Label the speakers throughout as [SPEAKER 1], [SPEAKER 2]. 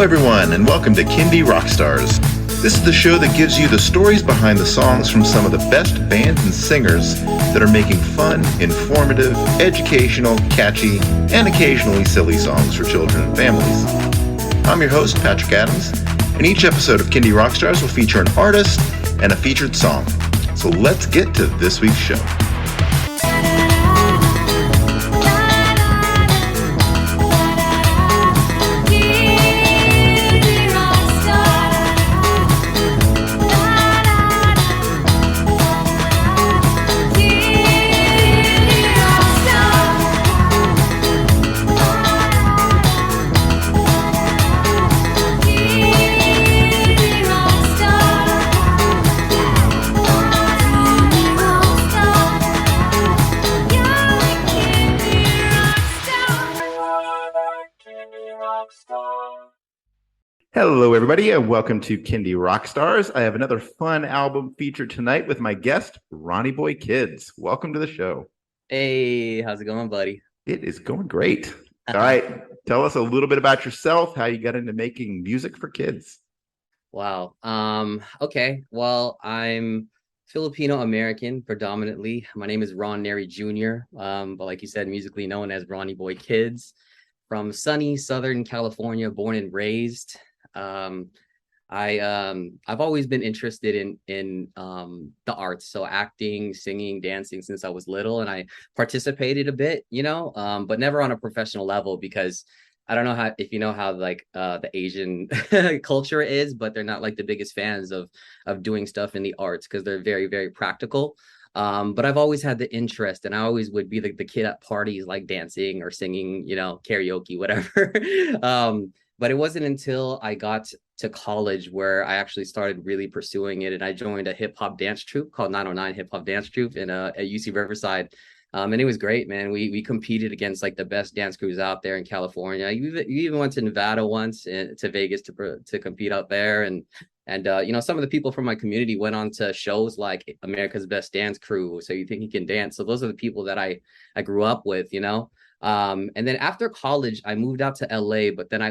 [SPEAKER 1] Hello, everyone, and welcome to Kindy Rockstars. This is the show that gives you the stories behind the songs from some of the best bands and singers that are making fun, informative, educational, catchy, and occasionally silly songs for children and families. I'm your host, Patrick Adams, and each episode of Kindy Rockstars will feature an artist and a featured song. So let's get to this week's show. Hello, everybody, and welcome to Kindy Rockstars. I have another fun album featured tonight with my guest, Ronnie Boy Kids. Welcome to the show.
[SPEAKER 2] Hey, how's it going, buddy?
[SPEAKER 1] It is going great. All right, tell us a little bit about yourself, how you got into making music for kids.
[SPEAKER 2] Wow. Okay. Well, I'm Filipino American predominantly. My name is Nery Jr. But like you said, musically known as Ronnie Boy Kids, from sunny Southern California, born and raised. I've always been interested in the arts, so acting, singing, dancing since I was little, and I participated a bit, but never on a professional level because I don't know if you know how like the Asian culture is, but they're not like the biggest fans of doing stuff in the arts because they're very, very practical. But I've always had the interest, and I always would be the kid at parties, like dancing or singing, karaoke, whatever. But it wasn't until I got to college where I actually started really pursuing it, and I joined a hip hop dance troupe called 909 Hip Hop Dance Troupe at UC Riverside. And it was great, man. We competed against like the best dance crews out there in California. You even went to Nevada once, and to Vegas to compete out there, and some of the people from my community went on to shows like America's Best Dance Crew. So You Think You Can Dance. So those are the people that I grew up with, And then after college, I moved out to LA, but then I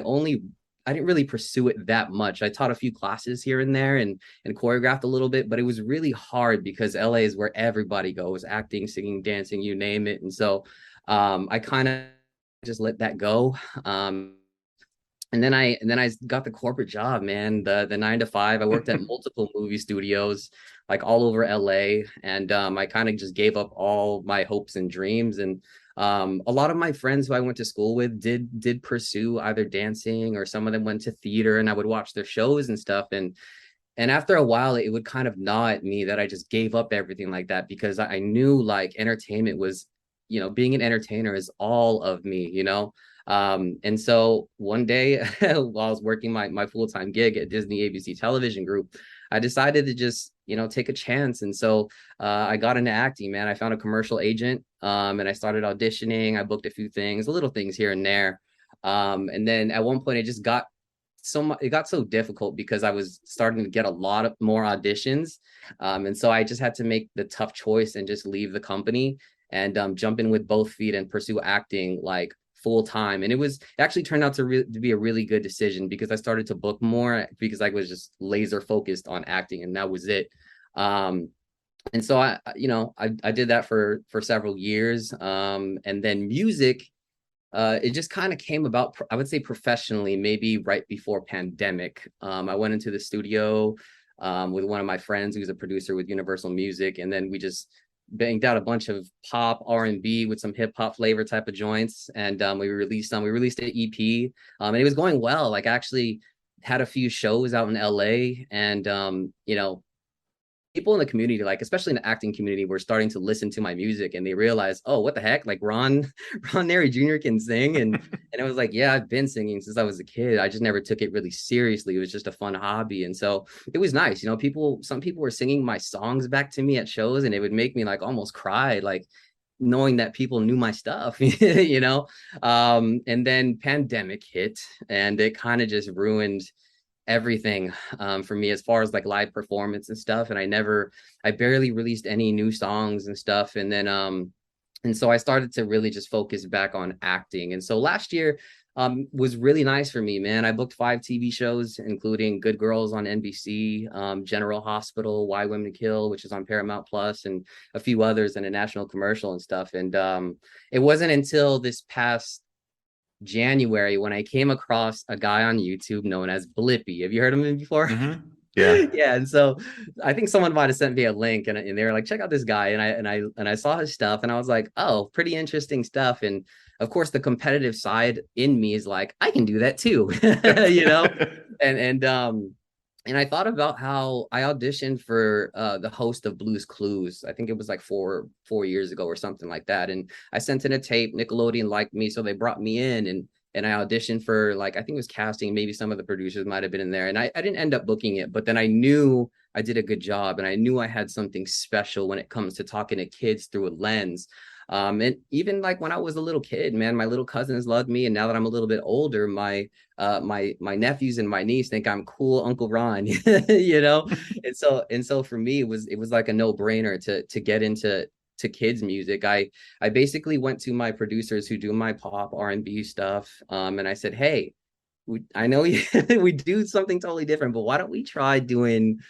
[SPEAKER 2] didn't really pursue it that much. I taught a few classes here and there and choreographed a little bit, but it was really hard because LA is where everybody goes, acting, singing, dancing, you name it. And so I kind of just let that go. And then I got the corporate job, man, the 9 to 5. I worked at multiple movie studios, like all over LA. And I kind of just gave up all my hopes and dreams. And a lot of my friends who I went to school with did pursue either dancing, or some of them went to theater, and I would watch their shows and stuff. And after a while, it would kind of gnaw at me that I just gave up everything like that, because I knew like entertainment was, being an entertainer is all of me, And so one day while I was working my full-time gig at Disney ABC Television Group, I decided to just, take a chance. And so I got into acting, man. I found a commercial agent, and I started auditioning. I booked a few things, little things here and there. And then at one point it got so difficult because I was starting to get a lot of more auditions. And so I just had to make the tough choice and just leave the company and jump in with both feet and pursue acting like full time. And it actually turned out to be a really good decision, because I started to book more because I was just laser focused on acting, and that was it. And so I did that for several years. And then music, it just kind of came about, I would say professionally, maybe right before pandemic. I went into the studio with one of my friends who's a producer with Universal Music, and then we just banged out a bunch of pop, R&B with some hip hop flavor type of joints, and we released an EP, and it was going well. Like, I actually had a few shows out in LA, and people in the community, like especially in the acting community, were starting to listen to my music, and they realized, oh, what the heck, like Ron Nery Jr. can sing. And I was like, yeah, I've been singing since I was a kid. I just never took it really seriously. It was just a fun hobby. And so it was nice. Some people were singing my songs back to me at shows, and it would make me like almost cry, like knowing that people knew my stuff. And then pandemic hit, and it kind of just ruined everything for me as far as like live performance and stuff. And I barely released any new songs and stuff. And then And so I started to really just focus back on acting. And so last year was really nice for me, man. I booked 5 TV shows, including Good Girls on NBC, General Hospital, Why Women Kill, which is on Paramount Plus, and a few others, and a national commercial and stuff. And it wasn't until this past January when I came across a guy on YouTube known as Blippy. Have you heard of him before?
[SPEAKER 1] Yeah.
[SPEAKER 2] Yeah, and so I think someone might have sent me a link, and they were like, check out this guy, and I saw his stuff, and I was like, oh, pretty interesting stuff. And of course the competitive side in me is like, I can do that too. you know and and I thought about how I auditioned for the host of Blue's Clues. I think it was like four years ago or something like that. And I sent in a tape. Nickelodeon liked me, so they brought me in, and I auditioned for, like, I think it was casting. Maybe some of the producers might have been in there, and I didn't end up booking it. But then I knew I did a good job, and I knew I had something special when it comes to talking to kids through a lens. And even like when I was a little kid, man, my little cousins loved me, and now that I'm a little bit older, my nephews and my niece think I'm cool Uncle Ron, you know. And so for me, it was like a no brainer to get into kids music. I basically went to my producers who do my pop R&B stuff, and I said, hey, I know we do something totally different, but why don't we try doing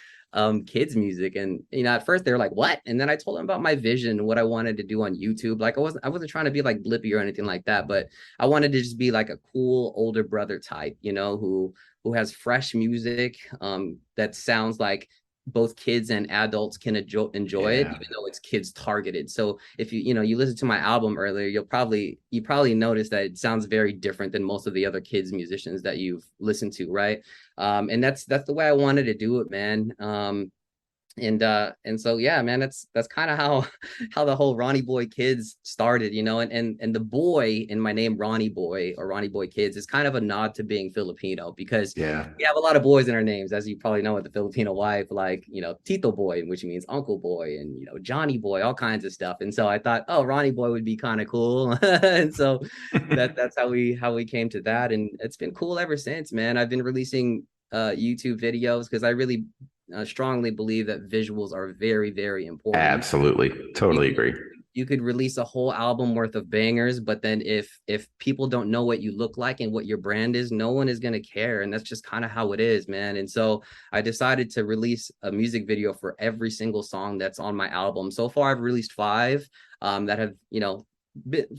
[SPEAKER 2] kids music? And at first they were like, what? And then I told them about my vision, what I wanted to do on YouTube. Like I wasn't trying to be like Blippy or anything like that, but I wanted to just be like a cool older brother type, who has fresh music that sounds like both kids and adults can enjoy it,
[SPEAKER 1] Yeah.
[SPEAKER 2] even though it's kids targeted. So if you listen to my album earlier, you probably notice that it sounds very different than most of the other kids musicians that you've listened to, right? And that's the way I wanted to do it, man. And so yeah, man, that's kind of how how the whole Ronnie Boy Kids started, and the boy in my name, Ronnie Boy, or Ronnie Boy Kids, is kind of a nod to being Filipino, because
[SPEAKER 1] Yeah.
[SPEAKER 2] we have a lot of boys in our names, as you probably know, with the Filipino wife, like Tito Boy, which means Uncle Boy, and Johnny Boy, all kinds of stuff. And so I thought, oh, Ronnie Boy would be kind of cool. And so that's how we came to that, and it's been cool ever since, man. I've been releasing YouTube videos because I really strongly believe that visuals are very, very important.
[SPEAKER 1] Absolutely.
[SPEAKER 2] You
[SPEAKER 1] Totally
[SPEAKER 2] could
[SPEAKER 1] agree.
[SPEAKER 2] you could release a whole album worth of bangers, but then if people don't know what you look like and what your brand is, no one is going to care. And that's just kind of how it is, man. And so I decided to release a music video for every single song that's on my album. So far I've released 5 that have,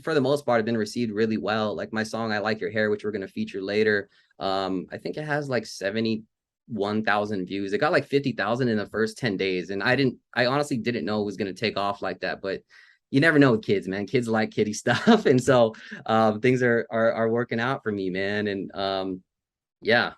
[SPEAKER 2] for the most part, have been received really well. Like my song I Like Your Hair, which we're going to feature later, I think it has like 71,000 views. It got like 50,000 in the first 10 days. And I honestly didn't know it was going to take off like that, but you never know with kids, man. Kids like kiddie stuff. And so things are working out for me, man. And yeah.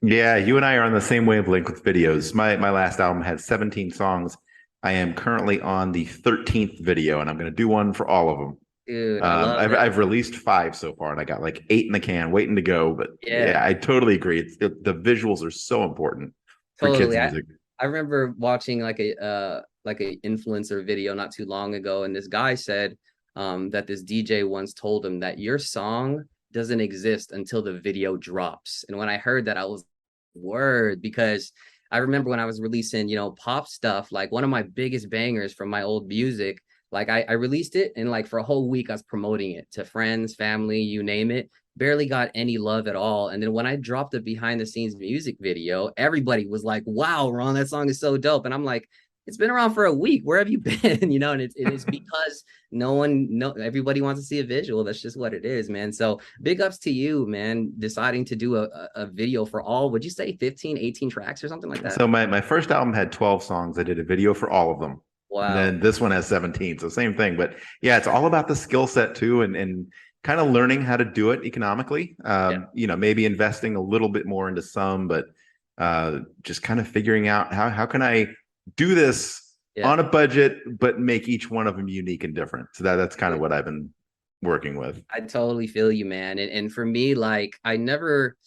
[SPEAKER 1] Yeah, you and I are on the same wavelength with videos. My last album had 17 songs. I am currently on the 13th video, and I'm going to do one for all of them.
[SPEAKER 2] Dude, I love that.
[SPEAKER 1] I've released 5 so far, and I got like 8 in the can waiting to go. But
[SPEAKER 2] Yeah,
[SPEAKER 1] yeah, I totally agree. The visuals are so important for kids
[SPEAKER 2] totally.
[SPEAKER 1] music.
[SPEAKER 2] I remember watching like a influencer video not too long ago, and this guy said that this DJ once told him that your song doesn't exist until the video drops. And when I heard that, I was word, because I remember when I was releasing, pop stuff, like one of my biggest bangers from my old music, like I released it, and like for a whole week I was promoting it to friends, family, you name it. Barely got any love at all. And then when I dropped the behind the scenes music video, everybody was like, wow, Ron, that song is so dope. And I'm like, it's been around for a week. Where have you been? And it's because everybody wants to see a visual. That's just what it is, man. So big ups to you, man, deciding to do a video for all, would you say 15, 18 tracks or something like that?
[SPEAKER 1] So my first album had 12 songs. I did a video for all of them. And
[SPEAKER 2] Wow.
[SPEAKER 1] then this one has 17. So same thing. But yeah, it's all about the skill set too, and kind of learning how to do it economically.
[SPEAKER 2] Yeah.
[SPEAKER 1] Maybe investing a little bit more into some, but just kind of figuring out how can I do this
[SPEAKER 2] Yeah.
[SPEAKER 1] on a budget, but make each one of them unique and different. So that's kind of what I've been working with.
[SPEAKER 2] I totally feel you, man. And for me, like I never,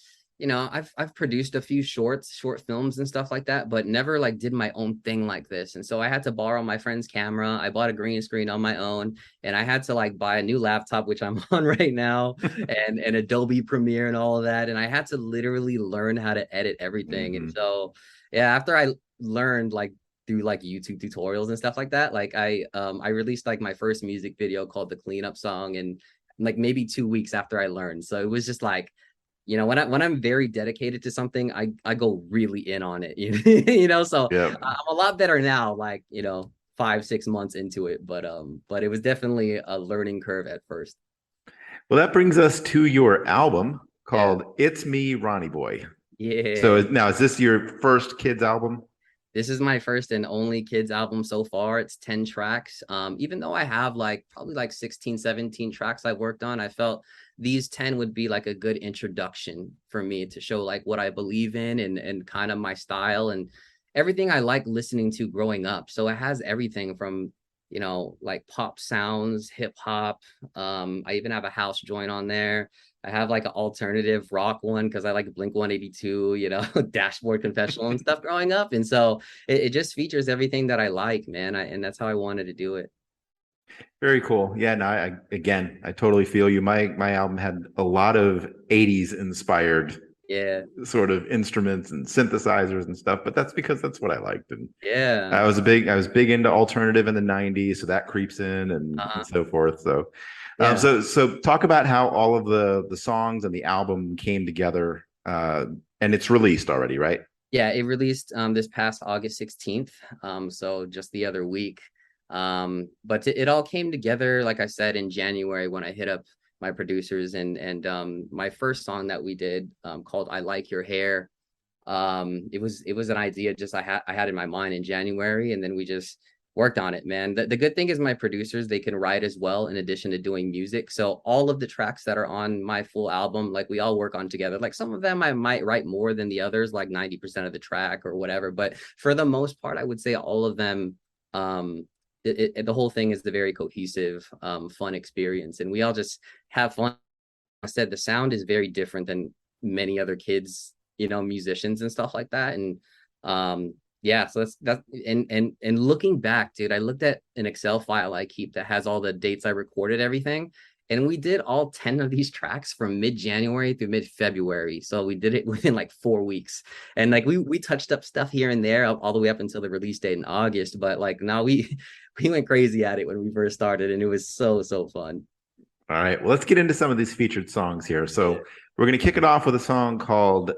[SPEAKER 2] I've produced a few short films and stuff like that, but never like did my own thing like this. And so I had to borrow my friend's camera. I bought a green screen on my own, and I had to like buy a new laptop, which I'm on right now, and Adobe Premiere and all of that. And I had to literally learn how to edit everything. And
[SPEAKER 1] Mhm.
[SPEAKER 2] so yeah, after I learned like through like YouTube tutorials and stuff like that. Like I released like my first music video called The Cleanup Song, and like maybe 2 weeks after I learned. So it was just like, you know, when I'm very dedicated to something, I go really in on it, you know. So
[SPEAKER 1] Yeah.
[SPEAKER 2] I'm a lot better now, like, you know, 5, 6 months into it, but it was definitely a learning curve at first.
[SPEAKER 1] Well, that brings us to your album
[SPEAKER 2] Yeah.
[SPEAKER 1] called It's Me, Ronnie Boy.
[SPEAKER 2] Yeah.
[SPEAKER 1] So now, is this your first kids album?
[SPEAKER 2] This is my first and only kids album so far. It's 10 tracks. Even though I have like probably like 16, 17 tracks I worked on, I felt these 10 would be like a good introduction for me to show like what I believe in, and kind of my style and everything I like listening to growing up. So it has everything from, you know, like pop sounds, hip hop. I even have a house joint on there. I have like an alternative rock one because I like Blink 182, you know, Dashboard Confessional and stuff growing up. And so it just features everything that I like, man. And that's how I wanted to do it.
[SPEAKER 1] Very cool. Yeah, no, I totally feel you. My album had a lot of 80s inspired
[SPEAKER 2] Yeah.
[SPEAKER 1] sort of instruments and synthesizers and stuff, but that's because that's what I liked. And
[SPEAKER 2] Yeah.
[SPEAKER 1] I was big into alternative in the 90s, so that creeps in and so forth. So
[SPEAKER 2] Yeah.
[SPEAKER 1] So talk about how all of the songs and the album came together, and it's released already, right?
[SPEAKER 2] Yeah, it released this past August 16th. So just the other week. But it all came together, like I said, in January when I hit up my producers, and my first song that we did, called I Like Your Hair. It was an idea just I had in my mind in January, and then we just worked on it, man. The good thing is my producers, they can write as well in addition to doing music. So all of the tracks that are on my full album, like we all work on together. Like some of them I might write more than the others, like 90% of the track or whatever. But for the most part, I would say all of them, the whole thing is the very cohesive, fun experience. And we all just have fun. I said the sound is very different than many other kids, you know, musicians and stuff like that. And yeah, so that's and looking back, dude, I looked at an Excel file I keep that has all the dates I recorded everything, and we did all 10 of these tracks from mid-January through mid-February. So we did it within like 4 weeks, and like we touched up stuff here and there all the way up until the release date in August. But like now we went crazy at it when we first started, and it was so fun.
[SPEAKER 1] All right, well, let's get into some of these featured songs here. So we're going to kick it off with a song called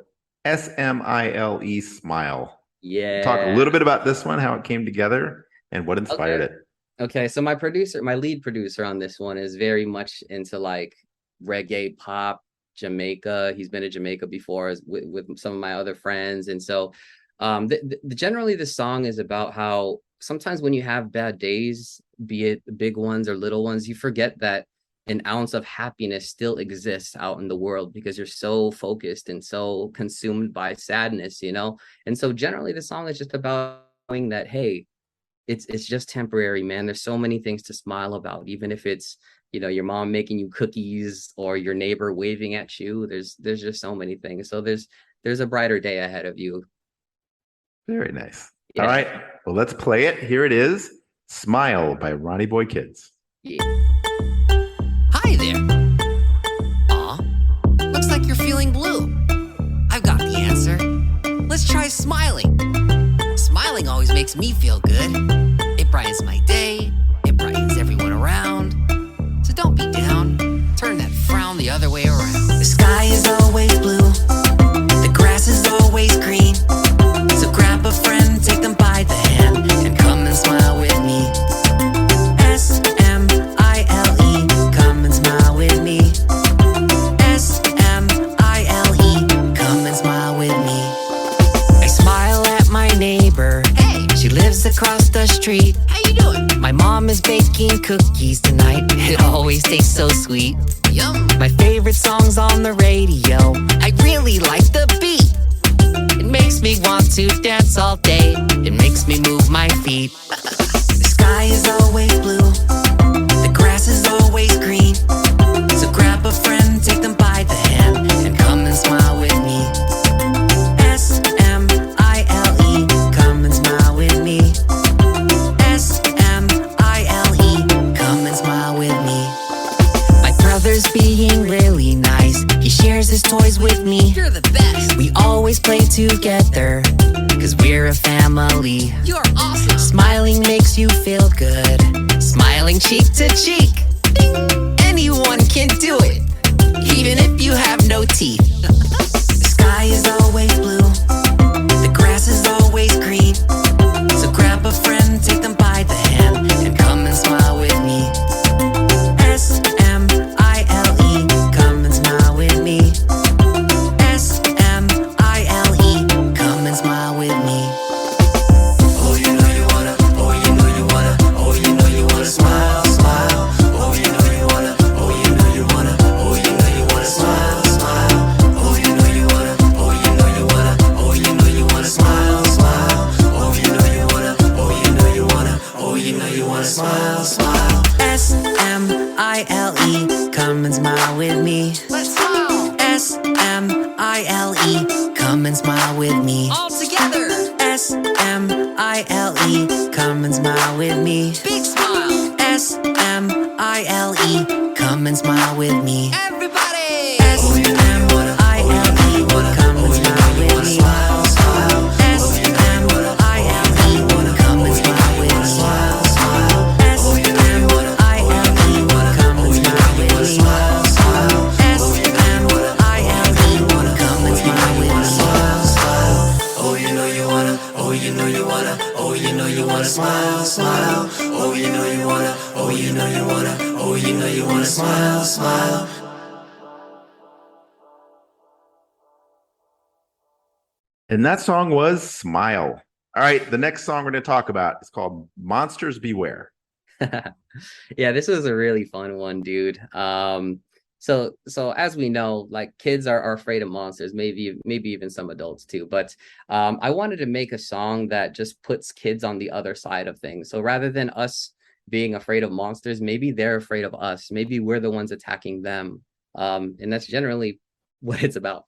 [SPEAKER 1] S.M.I.L.E. Smile.
[SPEAKER 2] Yeah.
[SPEAKER 1] Talk a little bit about this one, how it came together, and what inspired it.
[SPEAKER 2] Okay, so my lead producer on this one is very much into like reggae, pop, Jamaica. He's been to Jamaica before with some of my other friends. And so generally the song is about how sometimes when you have bad days, be it big ones or little ones, you forget that an ounce of happiness still exists out in the world because you're so focused and so consumed by sadness, you know? And so generally the song is just about knowing that, hey, it's just temporary, man. There's so many things to smile about, even if it's, you know, your mom making you cookies or your neighbor waving at you. There's just so many things. So there's a brighter day ahead of you.
[SPEAKER 1] Very nice.
[SPEAKER 2] Yeah.
[SPEAKER 1] All right, well, let's play it. Here it is, Smile by Ronnie Boy Kids.
[SPEAKER 2] Yeah.
[SPEAKER 3] Hi there. Aw, looks like you're feeling blue. I've got the answer. Let's try smiling. Smiling always makes me feel good. It brightens my day. It brightens everyone around. So don't be down. Turn that frown the other way around. The sky is always blue. The grass is always green. So grab a friend, take them by the hand, and come and smile with me. S.M.I.L.E. Come and smile with me. S.M.I.L.E. Come and smile with me. I smile at my neighbor. Hey, she lives across the street. How you doing? My mom is baking cookies tonight. It always tastes so sweet. Yum. My favorite song's on the radio. I really like the beat. It makes me want to dance all day. It makes me move my feet. The sky is always blue. The grass is always green. So grab a friend, take them by the hand, and come and smile with me. S.M.I.L.E. Come and smile with me. S.M.I.L.E. Come and smile with me. My brother's being really nice. He shares his toys with me. You're the best. We always play together. 'cause we're a family.
[SPEAKER 4] You're awesome.
[SPEAKER 3] Smiling makes you feel good. Smiling cheek to cheek. Anyone can do it, even if you have no teeth. The sky is always blue. The grass is always green. So grab a friend, take them by the hand, and come and smile with me. S.M.I.L.E. Come and smile with me. S.M.I.L.E. Come and smile with me. Oh, you know you wanna, oh, you know you wanna, oh, you know you wanna smile, smile. Oh, you know you wanna, oh, you know you wanna, oh, you know you wanna smile, smile. Oh, you know you wanna, oh, you know you wanna, oh, you know you wanna smile, smile. Oh, you know you wanna, oh, you know you wanna, oh, you know you wanna smile, smile. S.M.I.L.E. Come and smile with me.
[SPEAKER 4] Let's smile.
[SPEAKER 3] S.M.I.L.E. Come and smile with me.
[SPEAKER 4] All together.
[SPEAKER 3] S.M.I.L.E. Come and smile with me.
[SPEAKER 4] Big smile.
[SPEAKER 3] S.M.I.L.E. Come and smile with me.
[SPEAKER 4] Everybody.
[SPEAKER 3] S.M.I.L.E. Come and smile with me. S.M.I.L.E. Come and smile with me. S.M.I.L.E. come and smile with me. S.M.I.L.E. come and smile with me. Oh, you know you wanna, oh, you know you wanna, oh, you know you wanna smile, smile. Oh, you know you wanna, oh, you know you wanna, oh, you know you wanna smile, smile.
[SPEAKER 1] And that song was Smile. All right, the next song we're going to talk about is called Monsters Beware.
[SPEAKER 2] Yeah, this was a really fun one, dude. So as we know, like kids are afraid of monsters, maybe even some adults too. But I wanted to make a song that just puts kids on the other side of things. So rather than us being afraid of monsters, maybe they're afraid of us. Maybe we're the ones attacking them. And that's generally what it's about.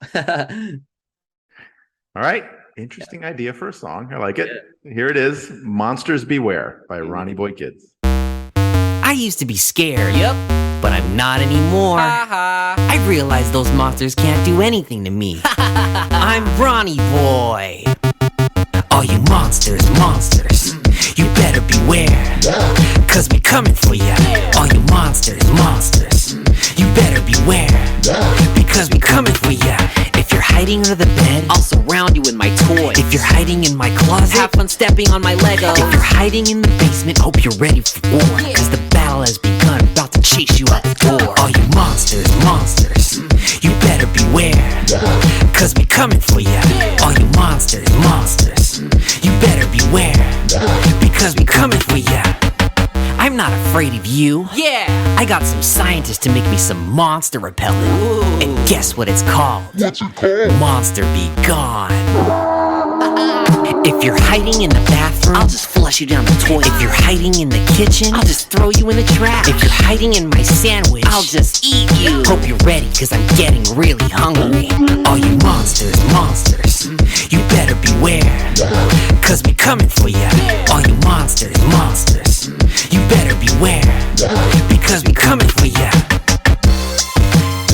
[SPEAKER 1] All right, interesting idea for a song. I like it. Here it is, Monsters Beware by Ronnie Boy Kids.
[SPEAKER 3] I used to be scared.
[SPEAKER 4] Yep.
[SPEAKER 3] But I'm not anymore.
[SPEAKER 4] Ha
[SPEAKER 3] I realized those monsters can't do anything to me. I'm Ronnie Boy. All you monsters, monsters, you better beware. 'Cause we coming for ya. All you monsters, monsters, you better beware. Because we coming for ya. If you're hiding under the bed,
[SPEAKER 4] I'll surround you with my toys.
[SPEAKER 3] if you're hiding in my closet,
[SPEAKER 4] Have fun stepping on my Legos.
[SPEAKER 3] if you're hiding in the basement, hope you're ready for war. 'Cause the battle has begun, about to chase you out the door. All you monsters, monsters, you better beware. 'Cause we coming for ya. All you monsters, monsters, you better beware. Because we coming for ya. I'm not afraid of you.
[SPEAKER 4] Yeah.
[SPEAKER 3] I got some scientists to make me some monster repellent.
[SPEAKER 4] Ooh.
[SPEAKER 3] And guess what it's called?
[SPEAKER 5] What's it called?
[SPEAKER 3] Monster Be Gone. If you're hiding in the bathroom,
[SPEAKER 4] I'll just flush you down the toilet.
[SPEAKER 3] if you're hiding in the kitchen,
[SPEAKER 4] I'll just throw you in the trash.
[SPEAKER 3] if you're hiding in my sandwich,
[SPEAKER 4] I'll just eat you.
[SPEAKER 3] hope you're ready, 'cause I'm getting really hungry. All you monsters, monsters, you better beware. 'Cause we coming for ya. All you monsters, monsters, you better beware. Because we coming for ya.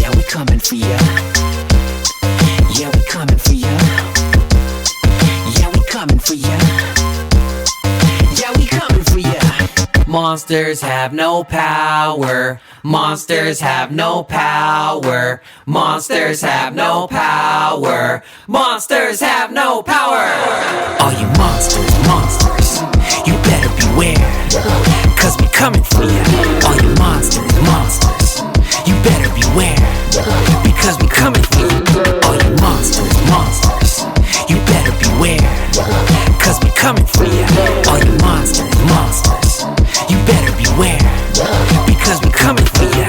[SPEAKER 3] Yeah, we coming for ya. Yeah, we coming for ya. Yeah, we coming for ya. Yeah, we coming for ya. Monsters have no power. Monsters have no power. Monsters have no power. Monsters have no power. All you monsters, monsters, you better beware. 'Cause we coming for ya. All you monsters, monsters, you better beware. Because we coming for ya. All you monsters, monsters, you better beware. 'Cause we coming for ya. All you monsters, monsters, you better beware. Because we coming for ya.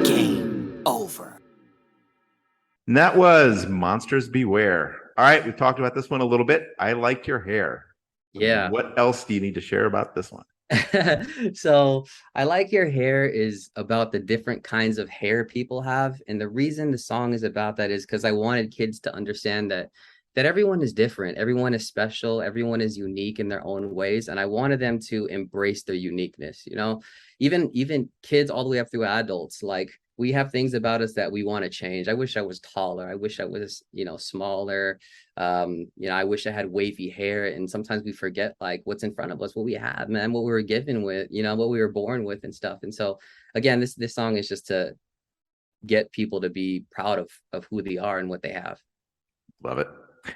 [SPEAKER 3] Game over.
[SPEAKER 1] And that was Monsters Beware. All right, we've talked about this one a little bit. I like your hair.
[SPEAKER 2] Yeah.
[SPEAKER 1] What else do you need to share about this one?
[SPEAKER 2] So I Like Your Hair is about the different kinds of hair people have. And the reason the song is about that is because I wanted kids to understand that that everyone is different, everyone is special, everyone is unique in their own ways, and I wanted them to embrace their uniqueness. Even kids all the way up through adults, like we have things about us that we want to change. I wish I was taller. I wish I was, smaller. I wish I had wavy hair. And sometimes we forget like what's in front of us, what we have, man, what we were given with, what we were born with and stuff. And so again, this song is just to get people to be proud of who they are and what they have.
[SPEAKER 1] Love it.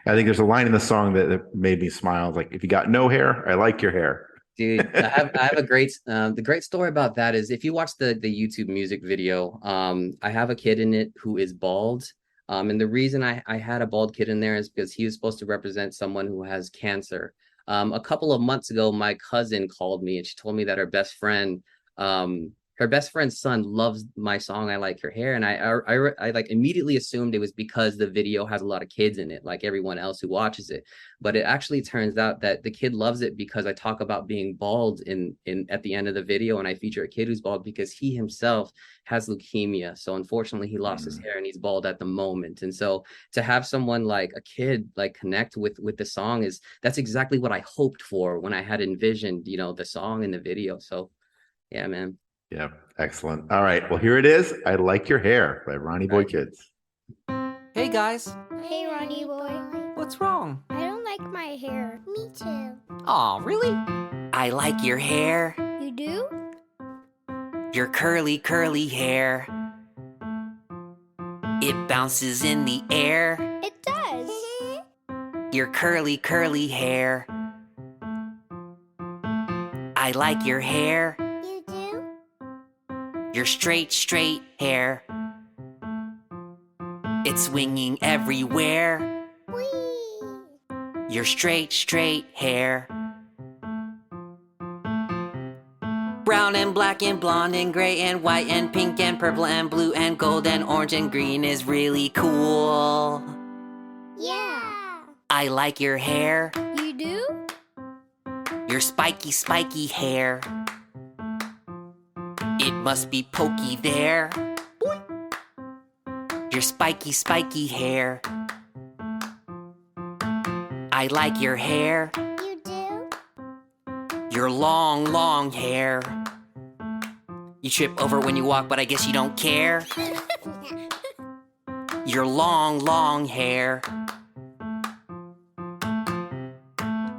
[SPEAKER 1] I think there's a line in the song that made me smile. It's like, if you got no hair, I like your hair.
[SPEAKER 2] Dude, I have a great the great story about that is if you watch the YouTube music video, I have a kid in it who is bald. And the reason I had a bald kid in there is because he was supposed to represent someone who has cancer. A couple of months ago, my cousin called me and she told me that her best friend's son loves my song, I Like Your Hair. And I like immediately assumed it was because the video has a lot of kids in it, like everyone else who watches it. But it actually turns out that the kid loves it because I talk about being bald at the end of the video. And I feature a kid who's bald because he himself has leukemia. So unfortunately, he lost his hair and he's bald at the moment. And so to have someone like a kid like connect with the song that's exactly what I hoped for when I had envisioned, the song and the video. So yeah, man.
[SPEAKER 1] Yeah, excellent. All right, well, here it is. I Like Your Hair by Ronnie Boy Kids.
[SPEAKER 5] Hey, guys.
[SPEAKER 6] Hey, Ronnie Boy.
[SPEAKER 5] What's wrong?
[SPEAKER 6] I don't like my hair. Me too.
[SPEAKER 5] Aw, really?
[SPEAKER 4] I like your hair,
[SPEAKER 6] You do?
[SPEAKER 4] your curly, curly hair. It bounces in the air,
[SPEAKER 6] It does.
[SPEAKER 4] your curly, curly hair. I like your hair,
[SPEAKER 6] You do?
[SPEAKER 4] your straight, straight hair. It's swinging everywhere,
[SPEAKER 6] Whee!
[SPEAKER 4] your straight, straight hair. Brown and black and blonde and gray and white and pink and purple and blue and gold and orange and green is really cool.
[SPEAKER 6] Yeah.
[SPEAKER 4] I like your hair,
[SPEAKER 6] You do?
[SPEAKER 4] your spiky, spiky hair. It must be pokey there, your spiky, spiky hair. I like your hair,
[SPEAKER 6] You do?
[SPEAKER 4] your long, long hair. You trip over when you walk, but I guess you don't care. Your long, long hair.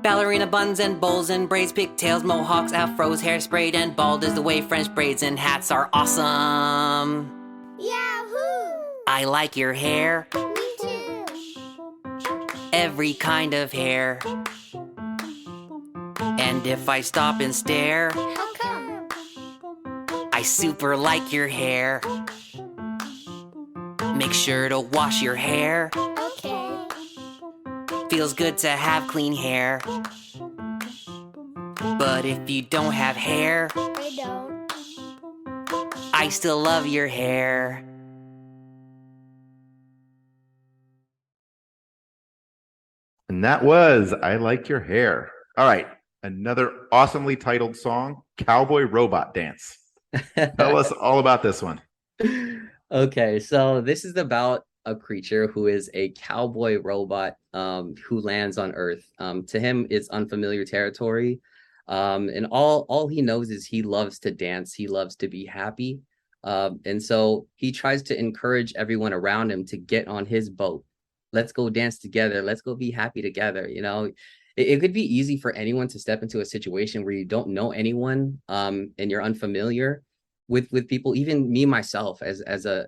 [SPEAKER 4] Ballerina buns and bowls and braids, pigtails, mohawks, afros, hairsprayed and bald is the way French braids and hats are awesome.
[SPEAKER 6] Yahoo!
[SPEAKER 4] I like your hair,
[SPEAKER 6] Me too.
[SPEAKER 4] every kind of hair. And if I stop and stare,
[SPEAKER 6] How come?
[SPEAKER 4] I super like your hair. Make sure to wash your hair.
[SPEAKER 6] Okay.
[SPEAKER 4] Feels good to have clean hair. But if you don't have hair,
[SPEAKER 6] I don't.
[SPEAKER 4] I still love your hair.
[SPEAKER 1] And that was I Like Your Hair. All right, another awesomely titled song, Cowboy Robot Dance. Tell us all about this one.
[SPEAKER 2] Okay, so this is about a creature who is a cowboy robot who lands on Earth. To him, it's unfamiliar territory. And all he knows is he loves to dance. He loves to be happy. And so he tries to encourage everyone around him to get on his boat. Let's go dance together. Let's go be happy together. It could be easy for anyone to step into a situation where you don't know anyone and you're unfamiliar with people. Even me myself as a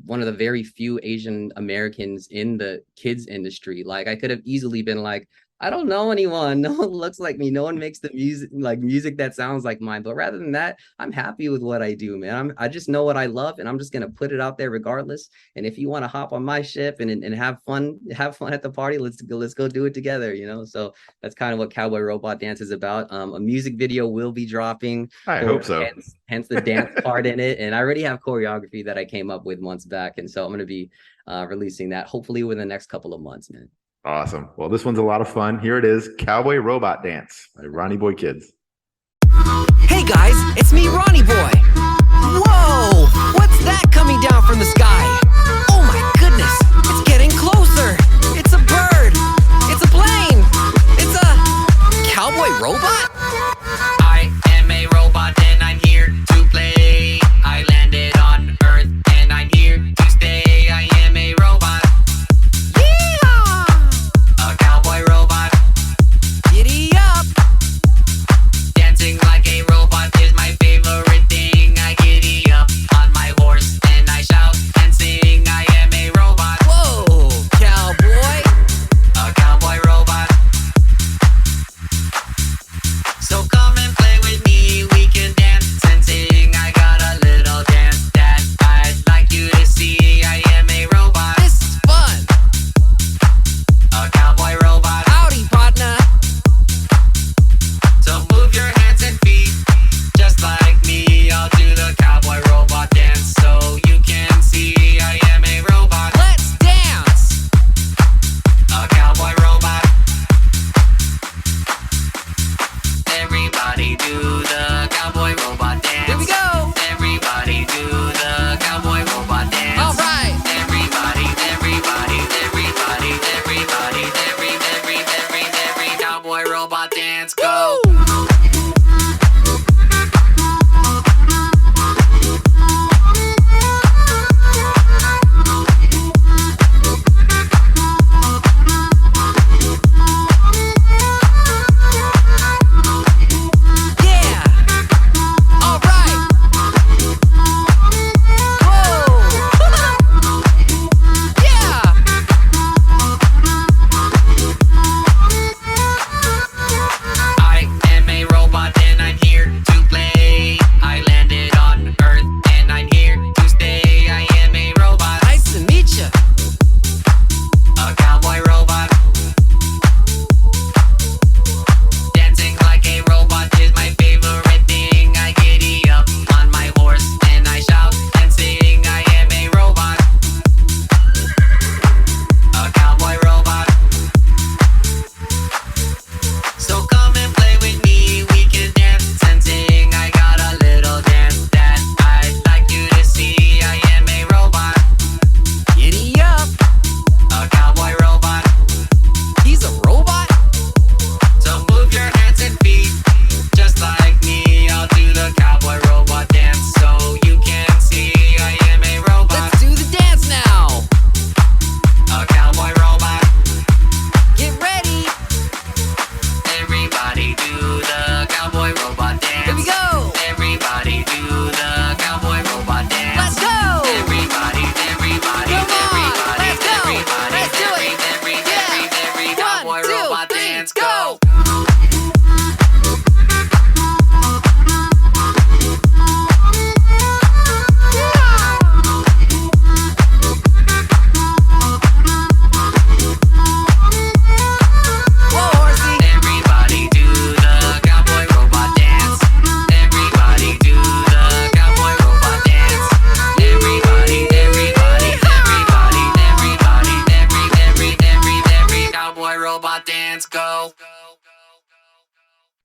[SPEAKER 2] one of the very few Asian Americans in the kids industry, like I could have easily been like, I don't know anyone. No one looks like me. No one makes the music that sounds like mine. But rather than that, I'm happy with what I do, man. I just know what I love, and I'm just gonna put it out there regardless. And if you want to hop on my ship and have fun at the party, let's go do it together. So that's kind of what Cowboy Robot Dance is about. A music video will be dropping.
[SPEAKER 1] I hope so.
[SPEAKER 2] Hence the dance part in it. And I already have choreography that I came up with months back, and so I'm gonna be releasing that hopefully within the next couple of months, man.
[SPEAKER 1] Awesome. Well, this one's a lot of fun. Here it is, Cowboy Robot Dance by Ronnie Boy Kids.
[SPEAKER 5] Hey guys, it's me, Ronnie Boy. Whoa! What's that coming down from the sky? Oh my goodness, it's getting closer. It's a bird.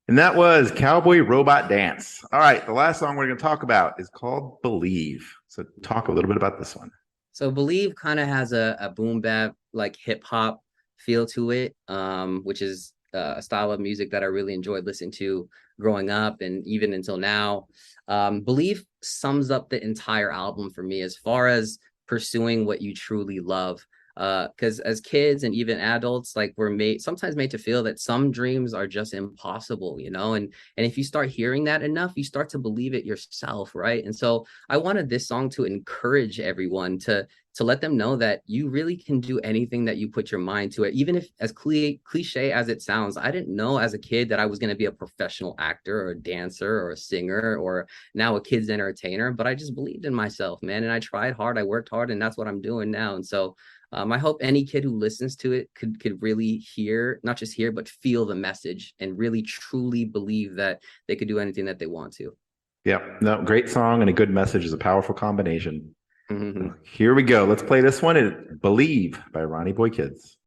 [SPEAKER 1] And that was Cowboy Robot Dance. All right, the last song we're going to talk about is called Believe. So talk a little bit about this one.
[SPEAKER 2] So Believe kind of has a boom bap, like hip hop feel to it, which is a style of music that I really enjoyed listening to growing up and even until now. Believe sums up the entire album for me as far as pursuing what you truly love. Because as kids and even adults, like we're sometimes made to feel that some dreams are just impossible, and if you start hearing that enough, you start to believe it yourself, right? And so I wanted this song to encourage everyone to let them know that you really can do anything that you put your mind to it, even if as cliche as it sounds. I didn't know as a kid that I was going to be a professional actor or a dancer or a singer or now a kid's entertainer, but I just believed in myself, man, and I tried hard, I worked hard, and that's what I'm doing now. And so I hope any kid who listens to it could really hear, not just hear, but feel the message and really truly believe that they could do anything that they want to.
[SPEAKER 1] Yeah, no, great song and a good message is a powerful combination.
[SPEAKER 2] Mm-hmm.
[SPEAKER 1] Here we go. Let's play this one. Believe by Ronnie Boy Kids.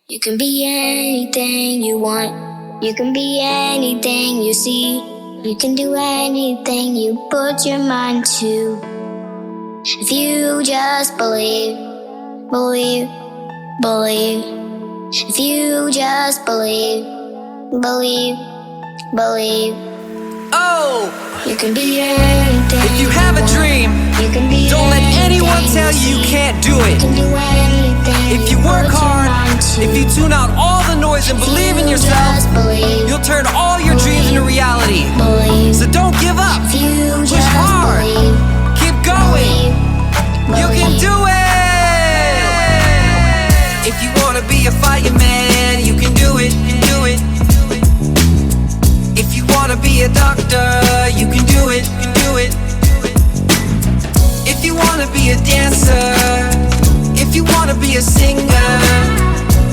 [SPEAKER 6] You can be anything you want. You can be anything you see. You can do anything you put your mind to. If you just believe, believe, believe. If you just believe, believe, believe.
[SPEAKER 5] Oh,
[SPEAKER 6] You can be anything.
[SPEAKER 5] if you have a
[SPEAKER 6] want.
[SPEAKER 5] dream,
[SPEAKER 6] You can be
[SPEAKER 5] don't let anyone
[SPEAKER 6] anything
[SPEAKER 5] tell you you
[SPEAKER 6] see.
[SPEAKER 5] can't do
[SPEAKER 6] You
[SPEAKER 5] it.
[SPEAKER 6] can do anything
[SPEAKER 5] If you work
[SPEAKER 6] put your
[SPEAKER 5] hard,
[SPEAKER 6] mind to.
[SPEAKER 5] if you tune out all the noise and believe in yourself,
[SPEAKER 6] Just believe,
[SPEAKER 5] you'll turn all your dreams into reality.
[SPEAKER 6] believe.
[SPEAKER 5] So don't give up.
[SPEAKER 6] If you
[SPEAKER 5] Push
[SPEAKER 6] just
[SPEAKER 5] hard.
[SPEAKER 6] believe,
[SPEAKER 5] Keep going. You can do it. If you wanna be a fireman, you can do it. If you wanna be a doctor, you can do it. If you wanna be a dancer, if you wanna be a singer,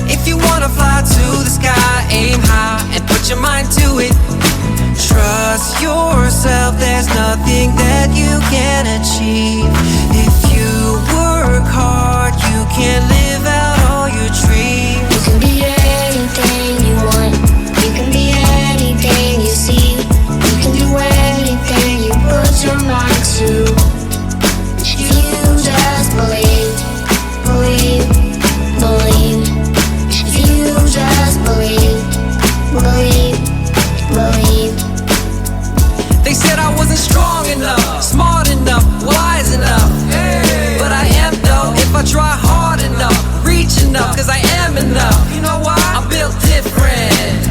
[SPEAKER 5] if you wanna fly to the sky, aim high and put your mind to it. Trust yourself, there's nothing that you can't achieve. If you work hard, you can live out all your dreams.
[SPEAKER 6] you can be anything you want. You can be anything you see. You can do anything you put your mind to. If you just believe, believe, believe. If you just believe, believe, believe.
[SPEAKER 5] They said I wasn't strong enough, smart enough, wise enough. But I am though, if I try hard enough, reach enough, cause I am enough. You know why? I'm built different.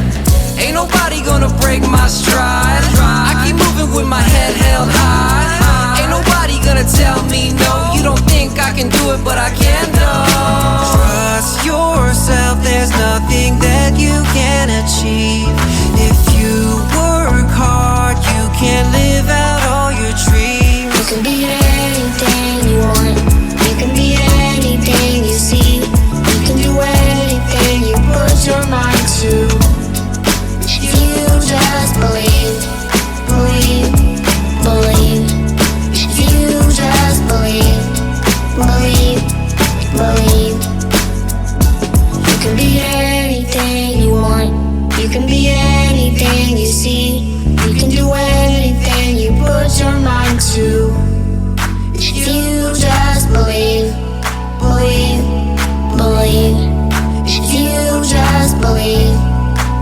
[SPEAKER 5] Ain't nobody gonna break my stride. I keep moving with my head held high. Ain't nobody gonna tell me no. You don't think I can do it, but I can, no. Trust yourself, there's nothing that you can achieve. If you work hard, you can live out all your dreams.
[SPEAKER 6] You can be anything you want. You can be anything you see. You can do anything you put your mind to. If you just believe, believe, believe. If you just believe, believe, believe. You can be anything you want. You can be anything you see. You can do anything you put your mind to. If you just believe, believe, believe. If you just believe,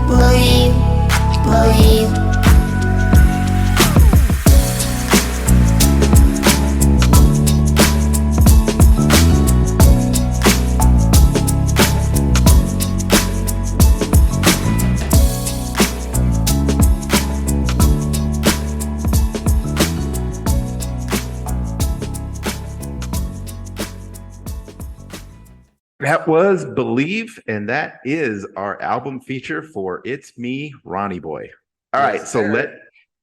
[SPEAKER 6] believe, believe.
[SPEAKER 1] That was Believe, and that is our album feature for It's Me, Ronnie Boy. All right,
[SPEAKER 2] Yes,
[SPEAKER 1] so
[SPEAKER 2] sir.
[SPEAKER 1] let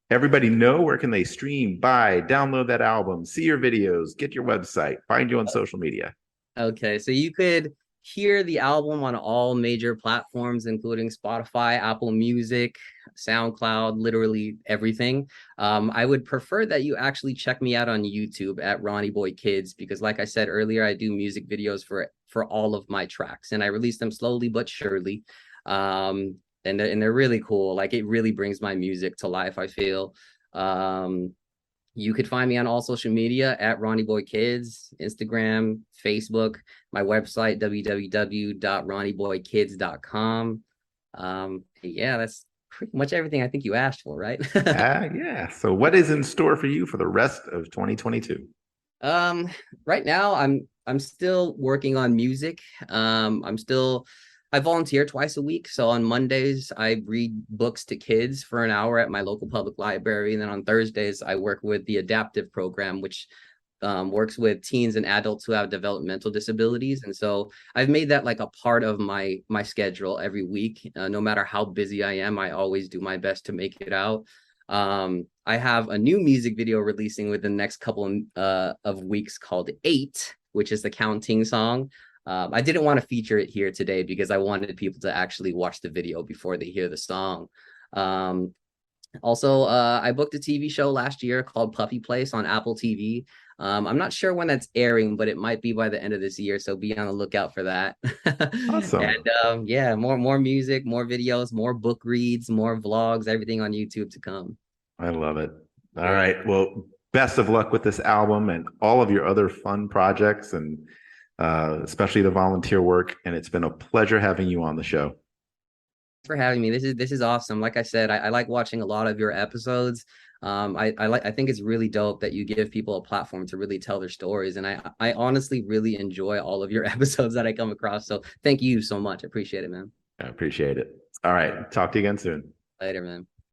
[SPEAKER 1] everybody know where can they stream, buy, download that album, see your videos, get your website, find you on social media.
[SPEAKER 2] Okay, so you could hear the album on all major platforms, including Spotify, Apple Music, SoundCloud, literally everything. I would prefer that you actually check me out on YouTube at Ronnie Boy Kids, because like I said earlier, I do music videos for all of my tracks, and I release them slowly but surely. and they're really cool. Like it really brings my music to life, I feel. You could find me on all social media at Ronnie Boy Kids, Instagram, Facebook, my website, www.ronnieboykids.com. Yeah, that's pretty much everything I think you asked for, right?
[SPEAKER 1] Yeah. So what is in store for you for the rest of 2022?
[SPEAKER 2] Um, right now I'm still working on music. I volunteer twice a week. So on Mondays, I read books to kids for an hour at my local public library. And then on Thursdays, I work with the adaptive program, which works with teens and adults who have developmental disabilities. And so I've made that like a part of my schedule every week. No matter how busy I am, I always do my best to make it out. I have a new music video releasing within the next couple of weeks called Eight, which is the counting song. I didn't want to feature it here today because I wanted people to actually watch the video before they hear the song. Also, I booked a TV show last year called Puppy Place on Apple TV. I'm not sure when that's airing, but it might be by the end of this year, so be on the lookout for that.
[SPEAKER 1] Awesome.
[SPEAKER 2] And yeah, more music, more videos, more book reads, more vlogs, everything on YouTube to come.
[SPEAKER 1] I love it. All right. Well, best of luck with this album and all of your other fun projects, and especially the volunteer work. And it's been a pleasure having you on the show.
[SPEAKER 2] Thanks for having me. This is awesome. Like I said, I like watching a lot of your episodes. I think it's really dope that you give people a platform to really tell their stories. And I honestly really enjoy all of your episodes that I come across. So thank you so much. I appreciate it, man.
[SPEAKER 1] I appreciate it. All right. Talk to you again soon.
[SPEAKER 2] Later, man.